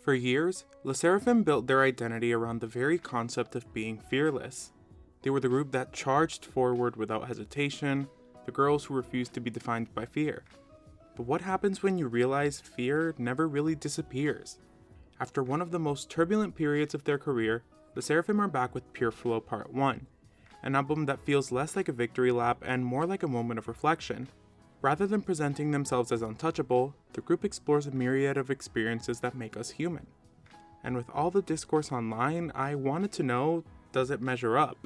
For years, LE SSERAFIM built their identity around the very concept of being fearless. They were the group that charged forward without hesitation, the girls who refused to be defined by fear. But what happens when you realize fear never really disappears? After one of the most turbulent periods of their career, LE SSERAFIM are back with PUREFLOW Part 1, an album that feels less like a victory lap and more like a moment of reflection. Rather than presenting themselves as untouchable, the group explores a myriad of experiences that make us human. And with all the discourse online, I wanted to know, does it measure up?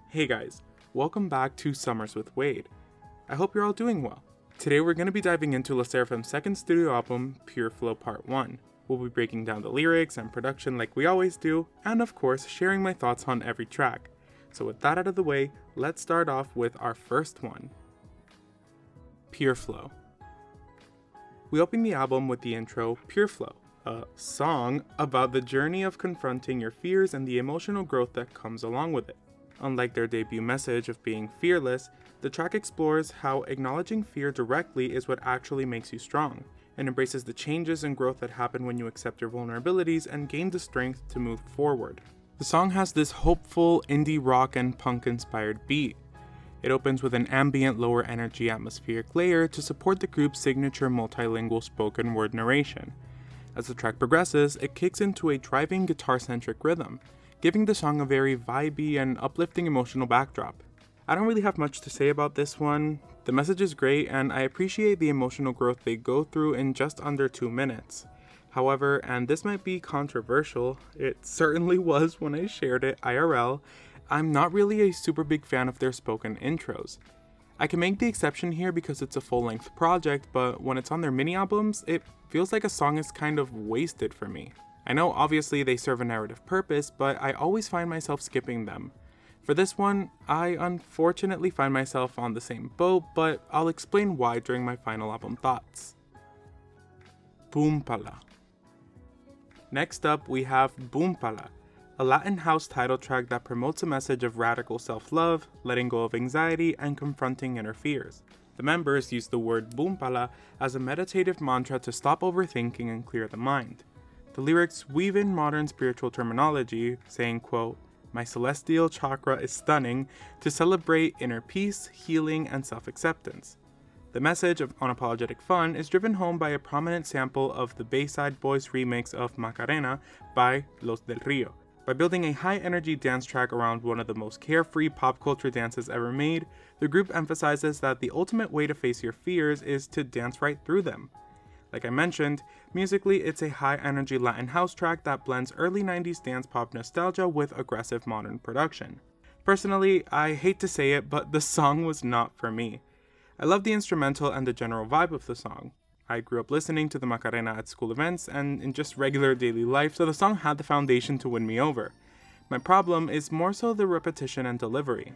Hey guys, welcome back to Summers with Wayde. I hope you're all doing well. Today we're going to be diving into LE SSERAFIM's second studio album, PUREFLOW Part 1. We'll be breaking down the lyrics and production like we always do, and of course sharing my thoughts on every track. So with that out of the way, let's start off with our first one. PUREFLOW. We open the album with the intro, PUREFLOW, a song about the journey of confronting your fears and the emotional growth that comes along with it. Unlike their debut message of being fearless, the track explores how acknowledging fear directly is what actually makes you strong, and embraces the changes and growth that happen when you accept your vulnerabilities and gain the strength to move forward. The song has this hopeful indie rock and punk inspired beat. It opens with an ambient lower energy atmospheric layer to support the group's signature multilingual spoken word narration. As the track progresses, it kicks into a driving guitar-centric rhythm, giving the song a very vibey and uplifting emotional backdrop. I don't really have much to say about this one. The message is great and I appreciate the emotional growth they go through in just under 2 minutes. However, and this might be controversial, it certainly was when I shared it IRL, I'm not really a super big fan of their spoken intros. I can make the exception here because it's a full-length project, but when it's on their mini-albums, it feels like a song is kind of wasted for me. I know obviously they serve a narrative purpose, but I always find myself skipping them. For this one, I unfortunately find myself on the same boat, but I'll explain why during my final album thoughts. BOOMPALA. Next up, we have BOOMPALA, a Latin house title track that promotes a message of radical self-love, letting go of anxiety, and confronting inner fears. The members use the word BOOMPALA as a meditative mantra to stop overthinking and clear the mind. The lyrics weave in modern spiritual terminology, saying, quote, "My celestial chakra is stunning," to celebrate inner peace, healing, and self-acceptance. The message of unapologetic fun is driven home by a prominent sample of the Bayside Boys remix of Macarena by Los del Rio. By building a high-energy dance track around one of the most carefree pop culture dances ever made, the group emphasizes that the ultimate way to face your fears is to dance right through them. Like I mentioned, musically it's a high-energy Latin house track that blends early 90s dance pop nostalgia with aggressive modern production. Personally, I hate to say it, but the song was not for me. I love the instrumental and the general vibe of the song. I grew up listening to the Macarena at school events and in just regular daily life, so the song had the foundation to win me over. My problem is more so the repetition and delivery.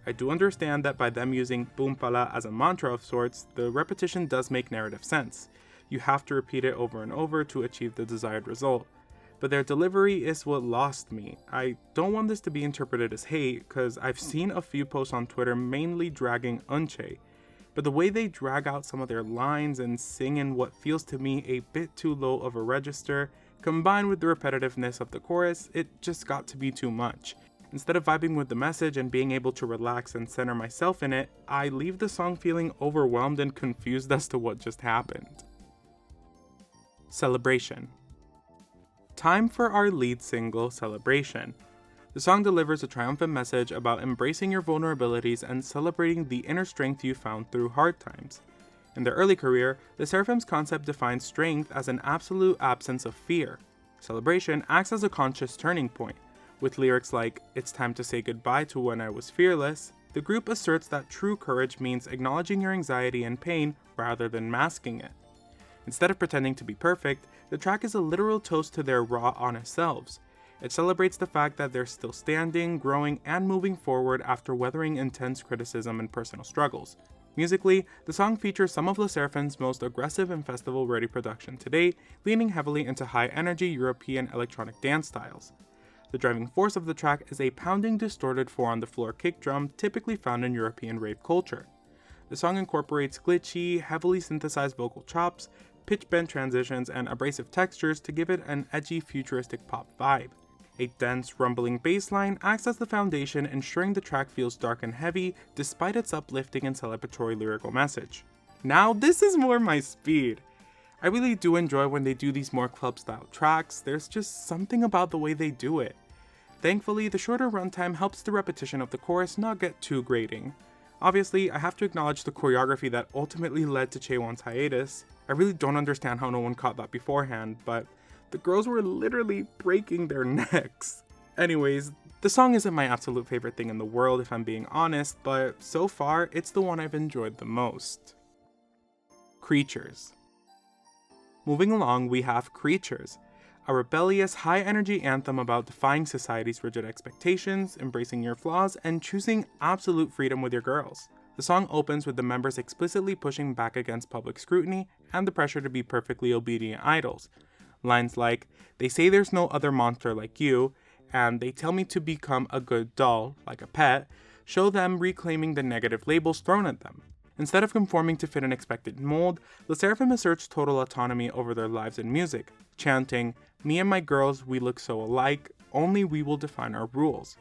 I do understand that by them using BOOMPALA as a mantra of sorts, the repetition does make narrative sense. You have to repeat it over and over to achieve the desired result. But their delivery is what lost me. I don't want this to be interpreted as hate, cause I've seen a few posts on Twitter mainly dragging Eunchae. But the way they drag out some of their lines and sing in what feels to me a bit too low of a register, combined with the repetitiveness of the chorus, it just got to be too much. Instead of vibing with the message and being able to relax and center myself in it, I leave the song feeling overwhelmed and confused as to what just happened. Celebration. Time for our lead single, Celebration. The song delivers a triumphant message about embracing your vulnerabilities and celebrating the inner strength you found through hard times. In their early career, LE SSERAFIM's concept defines strength as an absolute absence of fear. Celebration acts as a conscious turning point. With lyrics like, "It's time to say goodbye to when I was fearless," the group asserts that true courage means acknowledging your anxiety and pain rather than masking it. Instead of pretending to be perfect, the track is a literal toast to their raw, honest selves. It celebrates the fact that they're still standing, growing, and moving forward after weathering intense criticism and personal struggles. Musically, the song features some of LE SSERAFIM's most aggressive and festival-ready production to date, leaning heavily into high-energy European electronic dance styles. The driving force of the track is a pounding, distorted 4-on-the-floor kick drum typically found in European rave culture. The song incorporates glitchy, heavily synthesized vocal chops, pitch bend transitions and abrasive textures to give it an edgy futuristic pop vibe. A dense, rumbling bass line acts as the foundation, ensuring the track feels dark and heavy despite its uplifting and celebratory lyrical message. Now, this is more my speed. I really do enjoy when they do these more club-style tracks. There's just something about the way they do it. Thankfully, the shorter runtime helps the repetition of the chorus not get too grating. Obviously, I have to acknowledge the choreography that ultimately led to Chaewon's hiatus. I really don't understand how no one caught that beforehand, but the girls were literally breaking their necks. Anyways, the song isn't my absolute favorite thing in the world if I'm being honest, but so far, it's the one I've enjoyed the most. Creatures. Moving along, we have Creatures, a rebellious, high-energy anthem about defying society's rigid expectations, embracing your flaws, and choosing absolute freedom with your girls. The song opens with the members explicitly pushing back against public scrutiny and the pressure to be perfectly obedient idols. Lines like, "They say there's no other monster like you," and "They tell me to become a good doll, like a pet," show them reclaiming the negative labels thrown at them. Instead of conforming to fit an expected mold, LE SSERAFIM asserts total autonomy over their lives and music, chanting, "Me and my girls, we look so alike, only we will define our rules."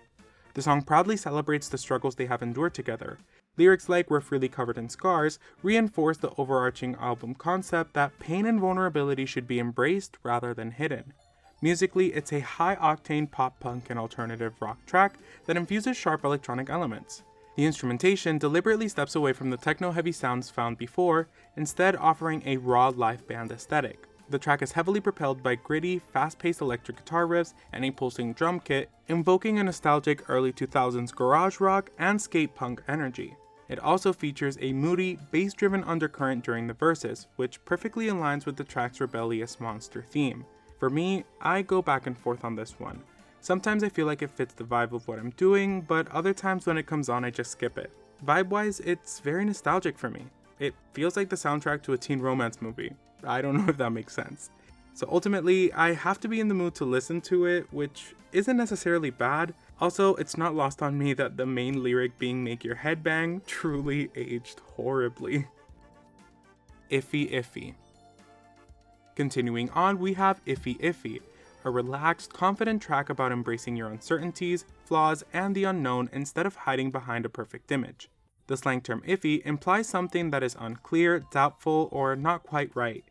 The song proudly celebrates the struggles they have endured together. Lyrics like "We're freely covered in scars" reinforce the overarching album concept that pain and vulnerability should be embraced rather than hidden. Musically, it's a high-octane pop-punk and alternative rock track that infuses sharp electronic elements. The instrumentation deliberately steps away from the techno-heavy sounds found before, instead offering a raw live band aesthetic. The track is heavily propelled by gritty, fast-paced electric guitar riffs and a pulsing drum kit, invoking a nostalgic early 2000s garage rock and skate punk energy. It also features a moody, bass-driven undercurrent during the verses, which perfectly aligns with the track's rebellious monster theme. For me, I go back and forth on this one. Sometimes I feel like it fits the vibe of what I'm doing, but other times when it comes on I just skip it. Vibe-wise, it's very nostalgic for me. It feels like the soundtrack to a teen romance movie. I don't know if that makes sense. So ultimately, I have to be in the mood to listen to it, which isn't necessarily bad. Also, it's not lost on me that the main lyric being "make your head bang" truly aged horribly. Iffy Iffy. Continuing on, we have Iffy Iffy, a relaxed, confident track about embracing your uncertainties, flaws, and the unknown instead of hiding behind a perfect image. The slang term iffy implies something that is unclear, doubtful, or not quite right.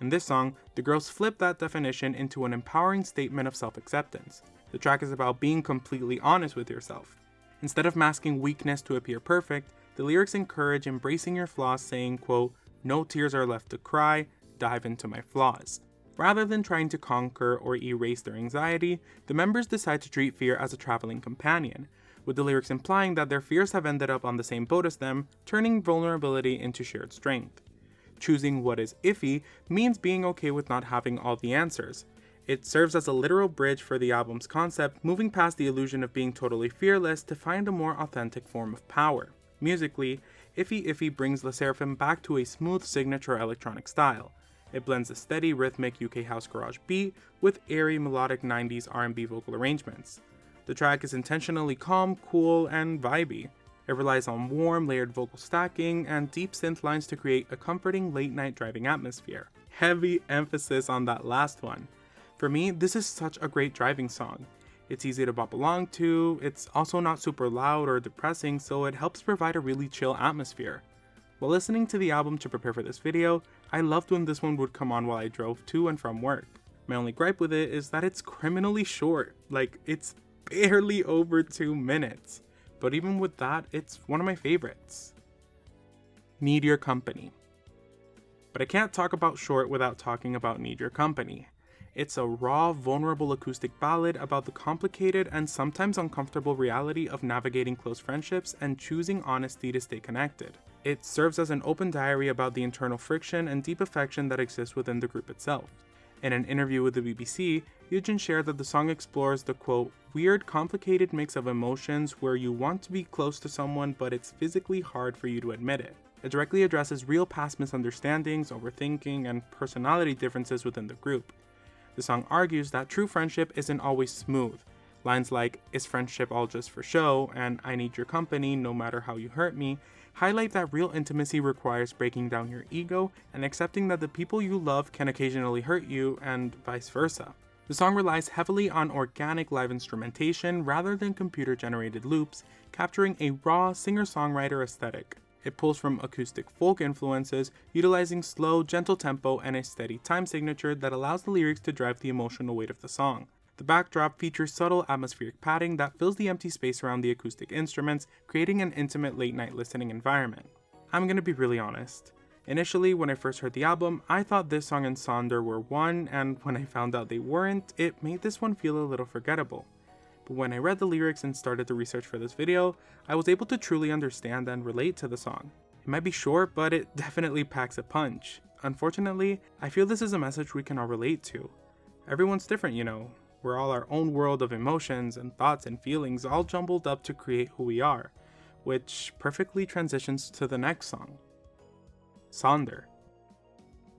In this song, the girls flip that definition into an empowering statement of self-acceptance. The track is about being completely honest with yourself. Instead of masking weakness to appear perfect, the lyrics encourage embracing your flaws, saying, quote, "No tears are left to cry, dive into my flaws." Rather than trying to conquer or erase their anxiety, the members decide to treat fear as a traveling companion, with the lyrics implying that their fears have ended up on the same boat as them, turning vulnerability into shared strength. Choosing what is iffy means being okay with not having all the answers. It serves as a literal bridge for the album's concept, moving past the illusion of being totally fearless to find a more authentic form of power. Musically, Iffy Iffy brings LE SSERAFIM back to a smooth signature electronic style. It blends a steady rhythmic UK house garage beat with airy melodic 90s R&B vocal arrangements. The track is intentionally calm, cool, and vibey. It relies on warm, layered vocal stacking and deep synth lines to create a comforting late-night driving atmosphere. Heavy emphasis on that last one. For me, this is such a great driving song. It's easy to bop along to, it's also not super loud or depressing, so it helps provide a really chill atmosphere. While listening to the album to prepare for this video, I loved when this one would come on while I drove to and from work. My only gripe with it is that it's criminally short, like it's barely over 2 minutes. But even with that, it's one of my favorites. Need Your Company. But I can't talk about Short without talking about Need Your Company. It's a raw, vulnerable acoustic ballad about the complicated and sometimes uncomfortable reality of navigating close friendships and choosing honesty to stay connected. It serves as an open diary about the internal friction and deep affection that exists within the group itself. In an interview with the BBC, Yunjin shared that the song explores the, quote, "weird, complicated mix of emotions where you want to be close to someone but it's physically hard for you to admit it." It directly addresses real past misunderstandings, overthinking, and personality differences within the group. The song argues that true friendship isn't always smooth. Lines like, "Is friendship all just for show?" and "I need your company no matter how you hurt me" highlight that real intimacy requires breaking down your ego and accepting that the people you love can occasionally hurt you, and vice versa. The song relies heavily on organic live instrumentation rather than computer-generated loops, capturing a raw singer-songwriter aesthetic. It pulls from acoustic folk influences, utilizing slow, gentle tempo and a steady time signature that allows the lyrics to drive the emotional weight of the song. The backdrop features subtle atmospheric padding that fills the empty space around the acoustic instruments, creating an intimate late-night listening environment. I'm gonna be really honest. Initially, when I first heard the album, I thought this song and Sonder were one, and when I found out they weren't, it made this one feel a little forgettable. But when I read the lyrics and started the research for this video, I was able to truly understand and relate to the song. It might be short, but it definitely packs a punch. Unfortunately, I feel this is a message we can all relate to. Everyone's different, you know. We're all our own world of emotions and thoughts and feelings all jumbled up to create who we are, which perfectly transitions to the next song, Sonder.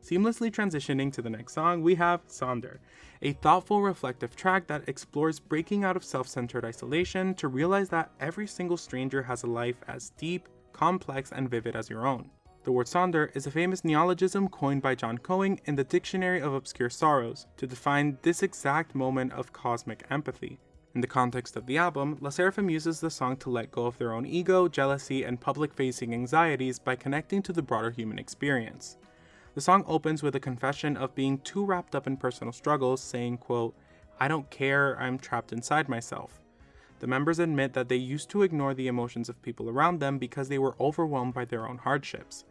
Seamlessly transitioning to the next song, we have Sonder, a thoughtful, reflective track that explores breaking out of self-centered isolation to realize that every single stranger has a life as deep, complex, and vivid as your own. The word Sonder is a famous neologism coined by John Coing in the Dictionary of Obscure Sorrows to define this exact moment of cosmic empathy. In the context of the album, LE SSERAFIM uses the song to let go of their own ego, jealousy, and public-facing anxieties by connecting to the broader human experience. The song opens with a confession of being too wrapped up in personal struggles, saying, quote, "I don't care, I'm trapped inside myself." The members admit that they used to ignore the emotions of people around them because they were overwhelmed by their own hardships.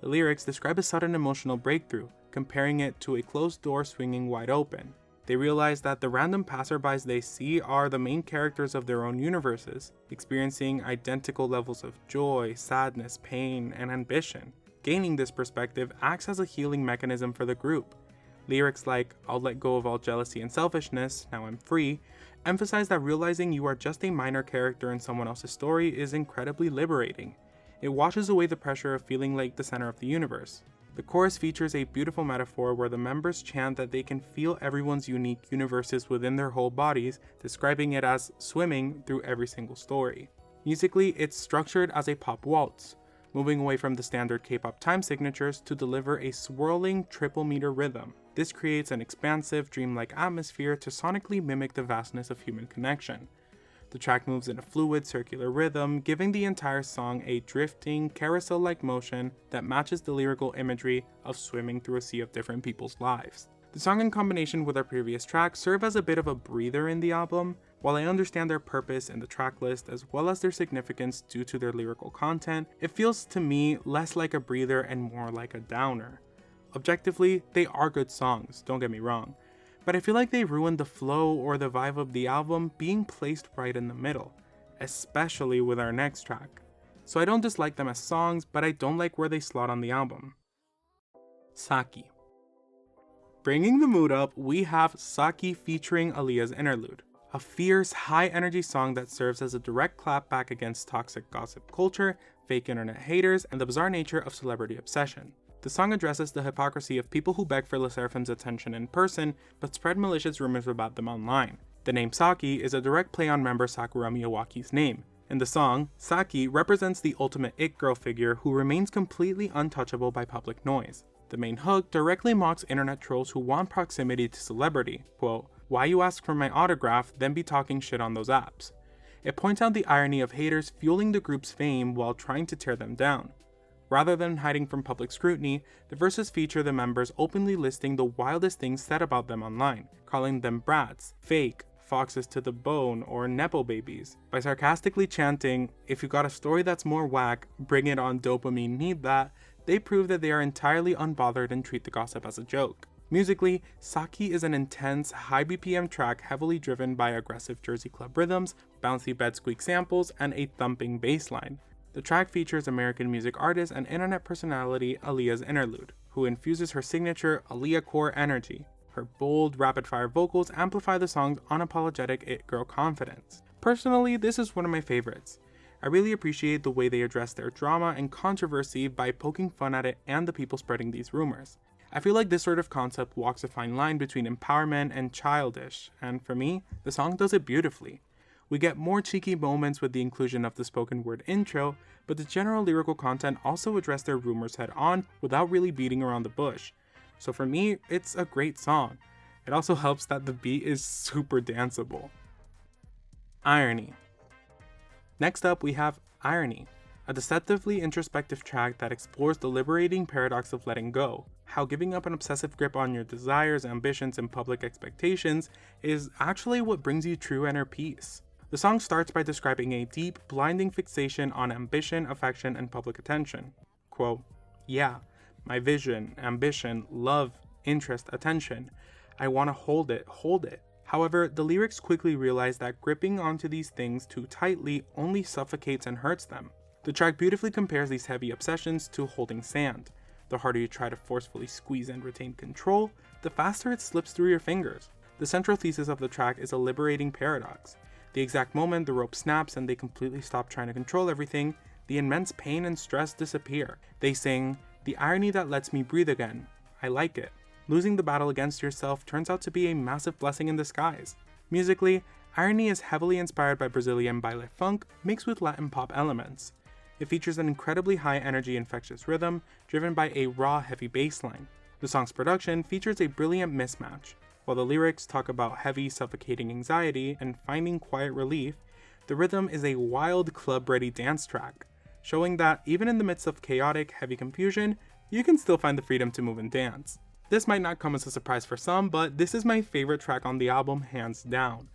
The lyrics describe a sudden emotional breakthrough, comparing it to a closed door swinging wide open. They realize that the random passerbys they see are the main characters of their own universes, experiencing identical levels of joy, sadness, pain, and ambition. Gaining this perspective acts as a healing mechanism for the group. Lyrics like, "I'll let go of all jealousy and selfishness, now I'm free," emphasize that realizing you are just a minor character in someone else's story is incredibly liberating. It washes away the pressure of feeling like the center of the universe. The chorus features a beautiful metaphor where the members chant that they can feel everyone's unique universes within their whole bodies, describing it as swimming through every single story. Musically, it's structured as a pop waltz, moving away from the standard K-pop time signatures to deliver a swirling triple-meter rhythm. This creates an expansive, dreamlike atmosphere to sonically mimic the vastness of human connection. The track moves in a fluid, circular rhythm, giving the entire song a drifting, carousel-like motion that matches the lyrical imagery of swimming through a sea of different people's lives. The song in combination with our previous track serve as a bit of a breather in the album. While I understand their purpose in the track list as well as their significance due to their lyrical content, it feels to me less like a breather and more like a downer. Objectively, they are good songs, don't get me wrong, but I feel like they ruined the flow or the vibe of the album being placed right in the middle, especially with our next track. So I don't dislike them as songs, but I don't like where they slot on the album. Saki. Bringing the mood up, we have Saki featuring Aaliyah's Interlude, a fierce, high-energy song that serves as a direct clapback against toxic gossip culture, fake internet haters, and the bizarre nature of celebrity obsession. The song addresses the hypocrisy of people who beg for LE SSERAFIM's attention in person, but spread malicious rumors about them online. The name Saki is a direct play on member Sakura Miyawaki's name. In the song, Saki represents the ultimate it girl figure who remains completely untouchable by public noise. The main hook directly mocks internet trolls who want proximity to celebrity. Quote, "Why you ask for my autograph, then be talking shit on those apps?" It points out the irony of haters fueling the group's fame while trying to tear them down. Rather than hiding from public scrutiny, the verses feature the members openly listing the wildest things said about them online, calling them brats, fake, foxes to the bone, or nepo babies. By sarcastically chanting, "If you got a story that's more whack, bring it on, dopamine need that," they prove that they are entirely unbothered and treat the gossip as a joke. Musically, Saki is an intense, high BPM track heavily driven by aggressive Jersey club rhythms, bouncy bed squeak samples, and a thumping bass line. The track features American music artist and internet personality Aaliyah's Interlude, who infuses her signature Aaliyah core energy. Her bold, rapid-fire vocals amplify the song's unapologetic it-girl confidence. Personally, this is one of my favorites. I really appreciate the way they address their drama and controversy by poking fun at it and the people spreading these rumors. I feel like this sort of concept walks a fine line between empowerment and childish, and for me, the song does it beautifully. We get more cheeky moments with the inclusion of the spoken word intro, but the general lyrical content also addressed their rumors head on without really beating around the bush. So for me, it's a great song. It also helps that the beat is super danceable. Irony. Next up, we have Irony, a deceptively introspective track that explores the liberating paradox of letting go, how giving up an obsessive grip on your desires, ambitions, and public expectations is actually what brings you true inner peace. The song starts by describing a deep, blinding fixation on ambition, affection, and public attention. Quote, "Yeah, my vision, ambition, love, interest, attention. I want to hold it. However, the lyrics quickly realize that gripping onto these things too tightly only suffocates and hurts them. The track beautifully compares these heavy obsessions to holding sand. The harder you try to forcefully squeeze and retain control, the faster it slips through your fingers. The central thesis of the track is a liberating paradox. The exact moment the rope snaps and they completely stop trying to control everything, the immense pain and stress disappear. They sing, 'The irony that lets me breathe again. I like it.' Losing the battle against yourself turns out to be a massive blessing in disguise." Musically, Irony is heavily inspired by Brazilian baile funk mixed with Latin pop elements. It features an incredibly high energy infectious rhythm driven by a raw heavy bass line. The song's production features a brilliant mismatch. While the lyrics talk about heavy suffocating anxiety and finding quiet relief, the rhythm is a wild club-ready dance track, showing that even in the midst of chaotic, heavy confusion, you can still find the freedom to move and dance. This might not come as a surprise for some, but this is my favorite track on the album hands down.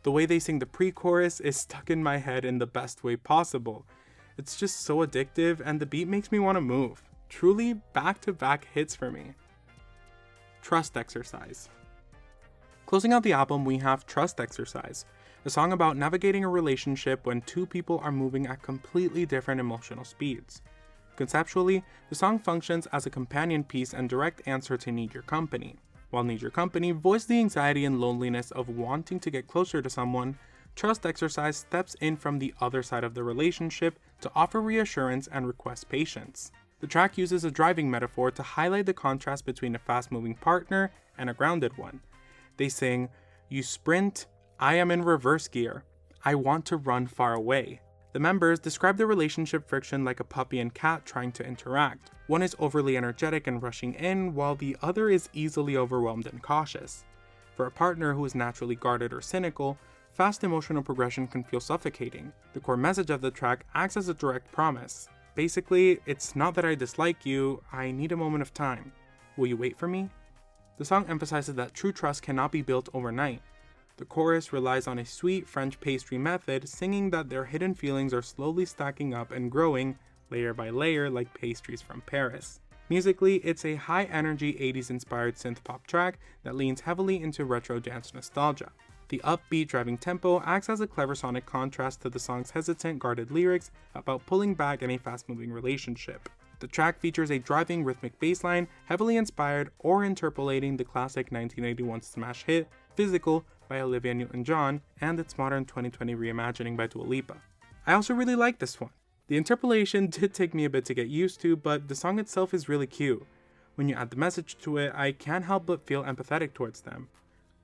The way they sing the pre-chorus is stuck in my head in the best way possible. It's just so addictive and the beat makes me want to move. Truly back-to-back hits for me. Trust Exercise. Closing out the album, we have Trust Exercise, a song about navigating a relationship when two people are moving at completely different emotional speeds. Conceptually, the song functions as a companion piece and direct answer to Need Your Company. While Need Your Company voiced the anxiety and loneliness of wanting to get closer to someone, Trust Exercise steps in from the other side of the relationship to offer reassurance and request patience. The track uses a driving metaphor to highlight the contrast between a fast-moving partner and a grounded one. They sing, "You sprint, I am in reverse gear. I want to run far away." The members describe the relationship friction like a puppy and cat trying to interact. One is overly energetic and rushing in, while the other is easily overwhelmed and cautious. For a partner who is naturally guarded or cynical, fast emotional progression can feel suffocating. The core message of the track acts as a direct promise. Basically, it's not that I dislike you, I need a moment of time. Will you wait for me? The song emphasizes that true trust cannot be built overnight. The chorus relies on a sweet French pastry method, singing that their hidden feelings are slowly stacking up and growing, layer by layer, like pastries from Paris. Musically, it's a high-energy 80s-inspired synth-pop track that leans heavily into retro dance nostalgia. The upbeat driving tempo acts as a clever sonic contrast to the song's hesitant, guarded lyrics about pulling back in a fast-moving relationship. The track features a driving rhythmic bass line, heavily inspired or interpolating the classic 1981 smash hit, Physical, by Olivia Newton-John, and its modern 2020 reimagining by Dua Lipa. I also really like this one. The interpolation did take me a bit to get used to, but the song itself is really cute. When you add the message to it, I can't help but feel empathetic towards them.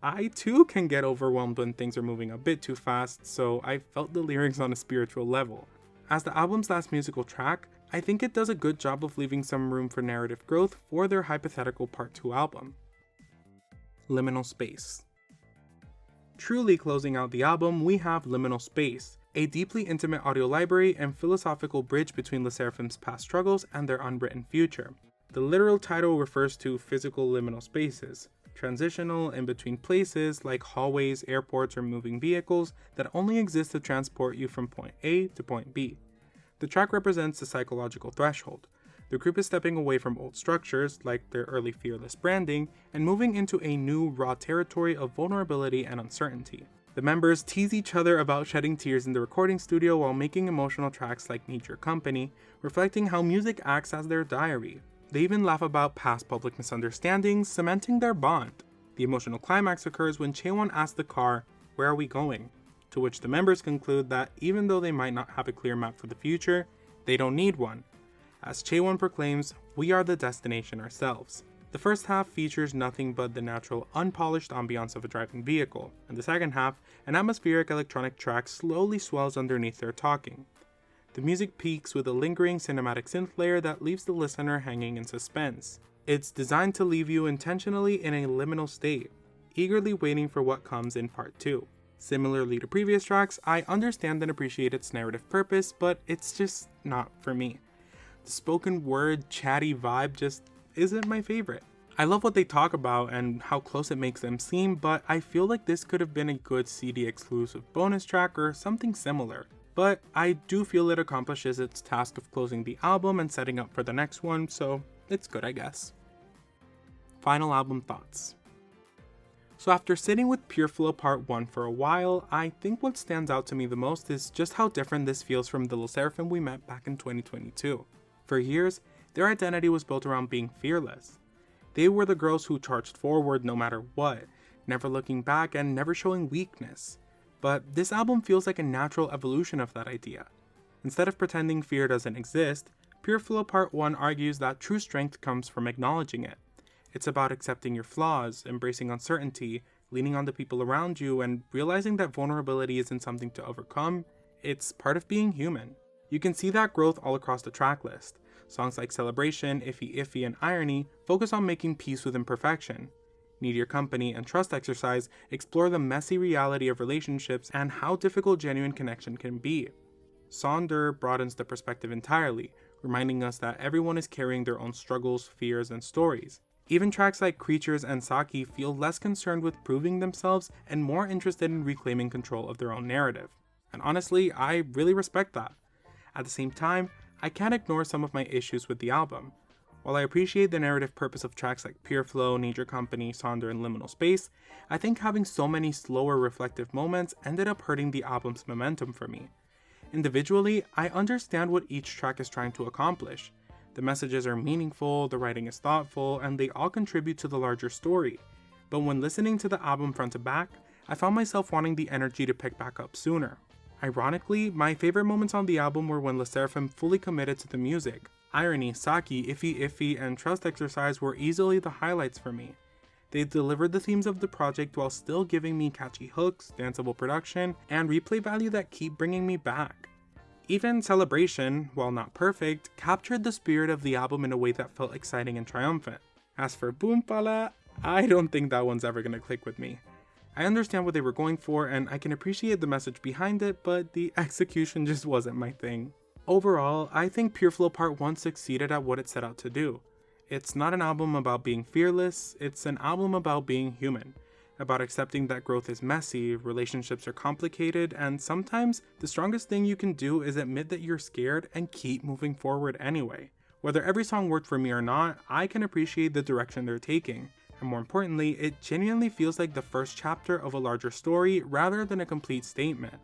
I too can get overwhelmed when things are moving a bit too fast, so I felt the lyrics on a spiritual level. As the album's last musical track, I think it does a good job of leaving some room for narrative growth for their hypothetical Part 2 album. Liminal Space. Truly closing out the album, we have Liminal Space, a deeply intimate audio library and philosophical bridge between LE SSERAFIM's past struggles and their unwritten future. The literal title refers to physical liminal spaces, transitional in between places like hallways, airports, or moving vehicles that only exist to transport you from point A to point B. The track represents the psychological threshold. The group is stepping away from old structures, like their early fearless branding, and moving into a new, raw territory of vulnerability and uncertainty. The members tease each other about shedding tears in the recording studio while making emotional tracks like Need Your Company, reflecting how music acts as their diary. They even laugh about past public misunderstandings, cementing their bond. The emotional climax occurs when Chaewon asks the car, "Where are we going?" To which the members conclude that even though they might not have a clear map for the future, they don't need one. As Chaewon proclaims, "We are the destination ourselves." The first half features nothing but the natural, unpolished ambiance of a driving vehicle, and the second half, an atmospheric electronic track slowly swells underneath their talking. The music peaks with a lingering cinematic synth layer that leaves the listener hanging in suspense. It's designed to leave you intentionally in a liminal state, eagerly waiting for what comes in part 2. Similarly to previous tracks, I understand and appreciate its narrative purpose, but it's just not for me. The spoken word, chatty vibe just isn't my favorite. I love what they talk about and how close it makes them seem, but I feel like this could have been a good CD exclusive bonus track or something similar. But I do feel it accomplishes its task of closing the album and setting up for the next one, so it's good, I guess. Final album thoughts. So after sitting with PUREFLOW Part 1 for a while, I think what stands out to me the most is just how different this feels from the LE SSERAFIM we met back in 2022. For years, their identity was built around being fearless. They were the girls who charged forward no matter what, never looking back and never showing weakness. But this album feels like a natural evolution of that idea. Instead of pretending fear doesn't exist, PUREFLOW Part 1 argues that true strength comes from acknowledging it. It's about accepting your flaws, embracing uncertainty, leaning on the people around you, and realizing that vulnerability isn't something to overcome, it's part of being human. You can see that growth all across the track list. Songs like Celebration, Iffy Iffy, and Irony focus on making peace with imperfection. Need Your Company and Trust Exercise explore the messy reality of relationships and how difficult genuine connection can be. Sonder broadens the perspective entirely, reminding us that everyone is carrying their own struggles, fears, and stories. Even tracks like Creatures and Saki feel less concerned with proving themselves and more interested in reclaiming control of their own narrative. And honestly, I really respect that. At the same time, I can't ignore some of my issues with the album. While I appreciate the narrative purpose of tracks like PUREFLOW, Need Your Company, Sonder, and Liminal Space, I think having so many slower reflective moments ended up hurting the album's momentum for me. Individually, I understand what each track is trying to accomplish. The messages are meaningful, the writing is thoughtful, and they all contribute to the larger story. But when listening to the album front to back, I found myself wanting the energy to pick back up sooner. Ironically, my favorite moments on the album were when LE SSERAFIM fully committed to the music. Irony, Saki, Iffy Iffy, and Trust Exercise were easily the highlights for me. They delivered the themes of the project while still giving me catchy hooks, danceable production, and replay value that keep bringing me back. Even Celebration, while not perfect, captured the spirit of the album in a way that felt exciting and triumphant. As for BOOMPALA, I don't think that one's ever gonna click with me. I understand what they were going for and I can appreciate the message behind it, but the execution just wasn't my thing. Overall, I think PUREFLOW Part 1 succeeded at what it set out to do. It's not an album about being fearless, it's an album about being human. About accepting that growth is messy, relationships are complicated, and sometimes the strongest thing you can do is admit that you're scared and keep moving forward anyway. Whether every song worked for me or not, I can appreciate the direction they're taking. And more importantly, it genuinely feels like the first chapter of a larger story rather than a complete statement.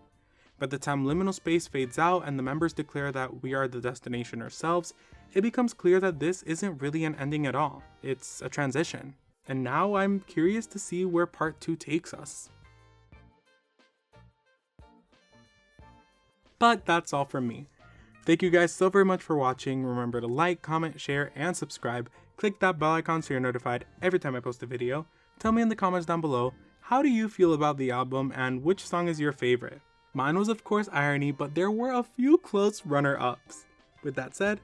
By the time Liminal Space fades out and the members declare that we are the destination ourselves, it becomes clear that this isn't really an ending at all. It's a transition. And now I'm curious to see where part 2 takes us. But that's all from me. Thank you guys so very much for watching. Remember to like, comment, share, and subscribe. Click that bell icon so you're notified every time I post a video. Tell me in the comments down below, how do you feel about the album and which song is your favorite? Mine was of course Irony, but there were a few close runner-ups. With that said,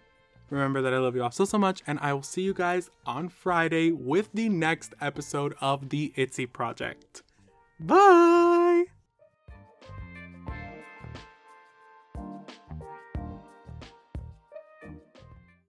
remember that I love you all so much, and I will see you guys on Friday with the next episode of the ITZY project. Bye!